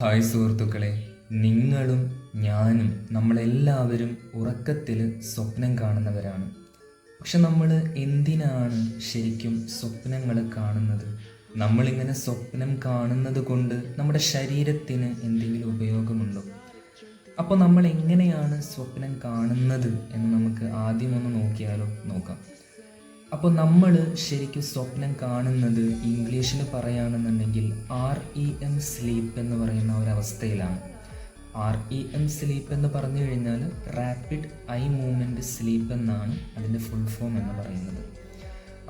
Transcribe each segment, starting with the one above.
Hi സുഹൃത്തുക്കളെ, നിങ്ങളും ഞാനും നമ്മളെല്ലാവരും ഉറക്കത്തിൽ സ്വപ്നം കാണുന്നവരാണ്. പക്ഷെ നമ്മൾ എന്തിനാണ് ശരിക്കും സ്വപ്നങ്ങൾ കാണുന്നത്? നമ്മളിങ്ങനെ സ്വപ്നം കാണുന്നത് കൊണ്ട് നമ്മുടെ ശരീരത്തിന് എന്തെങ്കിലും ഉപയോഗമുണ്ടോ? അപ്പോൾ നമ്മൾ എങ്ങനെയാണ് സ്വപ്നം കാണുന്നത് എന്ന് നമുക്ക് ആദ്യം ഒന്ന് നോക്കാം. അപ്പോൾ നമ്മൾ ശരിക്കും സ്വപ്നം കാണുന്നത് ഇംഗ്ലീഷിൽ പറയുകയാണെന്നുണ്ടെങ്കിൽ REM സ്ലീപ്പ് എന്ന് പറയുന്ന ഒരവസ്ഥയിലാണ്. REM സ്ലീപ്പ് എന്ന് പറഞ്ഞു കഴിഞ്ഞാൽ റാപ്പിഡ് ഐ മൂവ്മെൻറ്റ് സ്ലീപ്പ് എന്നാണ് അതിൻ്റെ ഫുൾ ഫോം എന്ന് പറയുന്നത്.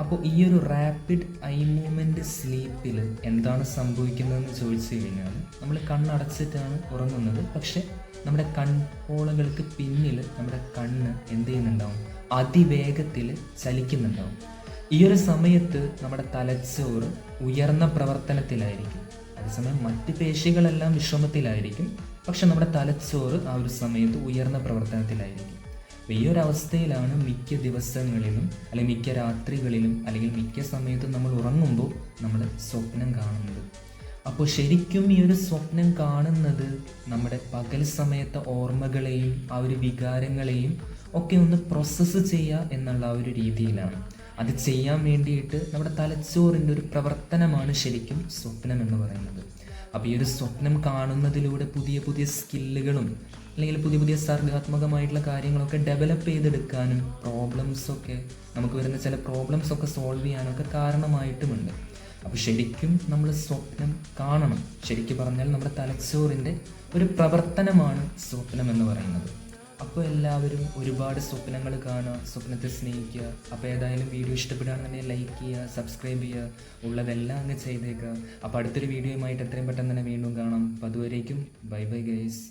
അപ്പോൾ ഈ ഒരു റാപ്പിഡ് ഐ മൂവ്മെൻറ്റ് സ്ലീപ്പിൽ എന്താണ് സംഭവിക്കുന്നതെന്ന് ചോദിച്ചു കഴിഞ്ഞാൽ നമ്മൾ കണ്ണടച്ചിട്ടാണ് ഉറങ്ങുന്നത്. പക്ഷെ നമ്മുടെ കൺപോളകൾക്ക് പിന്നിൽ നമ്മുടെ കണ്ണ് എന്ത് ചെയ്യുന്നുണ്ടാവും? അതിവേഗത്തിൽ ചലിക്കുന്നുണ്ടാവും. ഈ ഒരു സമയത്ത് നമ്മുടെ തലച്ചോറ് ഉയർന്ന പ്രവർത്തനത്തിലായിരിക്കും. അതേസമയം മറ്റ് പേശികളെല്ലാം വിശ്രമത്തിലായിരിക്കും. പക്ഷെ നമ്മുടെ തലച്ചോറ് ആ ഒരു സമയത്ത് ഉയർന്ന പ്രവർത്തനത്തിലായിരിക്കും. ഈ ഒരു അവസ്ഥയിലാണ് മിക്ക ദിവസങ്ങളിലും അല്ലെങ്കിൽ മിക്ക രാത്രികളിലും അല്ലെങ്കിൽ മിക്ക സമയത്തും നമ്മൾ ഉറങ്ങുമ്പോൾ നമ്മൾ സ്വപ്നം കാണുന്നത്. അപ്പോൾ ശരിക്കും ഈ ഒരു സ്വപ്നം കാണുന്നത് നമ്മുടെ പകൽ സമയത്തെ ഓർമ്മകളെയും ആ ഒരു വികാരങ്ങളെയും ഒക്കെ ഒന്ന് പ്രോസസ്സ് ചെയ്യുക എന്നുള്ള ആ ഒരു രീതിയിലാണ്. അത് ചെയ്യാൻ വേണ്ടിയിട്ട് നമ്മുടെ തലച്ചോറിൻ്റെ ഒരു പ്രവർത്തനമാണ് ശരിക്കും സ്വപ്നം എന്ന് പറയുന്നത്. അപ്പോൾ ഈ ഒരു സ്വപ്നം കാണുന്നതിലൂടെ പുതിയ പുതിയ സ്കില്ലുകളും അല്ലെങ്കിൽ പുതിയ പുതിയ സർഗാത്മകമായിട്ടുള്ള കാര്യങ്ങളൊക്കെ ഡെവലപ്പ് ചെയ്തെടുക്കാനും നമുക്ക് വരുന്ന ചില പ്രോബ്ലംസൊക്കെ സോൾവ് ചെയ്യാനൊക്കെ കാരണമായിട്ടുമുണ്ട്. അപ്പോൾ ശരിക്കും നമ്മൾ സ്വപ്നം കാണണം. ശരിക്കും പറഞ്ഞാൽ നമ്മുടെ തലച്ചോറിൻ്റെ ഒരു പ്രവർത്തനമാണ് സ്വപ്നം എന്ന് പറയുന്നത്. അപ്പോൾ എല്ലാവരും ഒരുപാട് സ്വപ്നങ്ങൾ കാണുക, സ്വപ്നത്തെ സ്നേഹിക്കുക. അപ്പോൾ ഏതായാലും വീഡിയോ ഇഷ്ടപ്പെടുകയാണെന്നുണ്ടെങ്കിൽ ലൈക്ക് ചെയ്യുക, സബ്സ്ക്രൈബ് ചെയ്യുക, ഉള്ളതെല്ലാം അങ്ങ് ചെയ്തേക്കുക. അപ്പോൾ അടുത്തൊരു വീഡിയോയുമായിട്ട് എത്രയും പെട്ടെന്ന് തന്നെ വീണ്ടും കാണാം. അപ്പോൾ അതുവരേക്കും ബൈ ബൈ ഗൈസ്.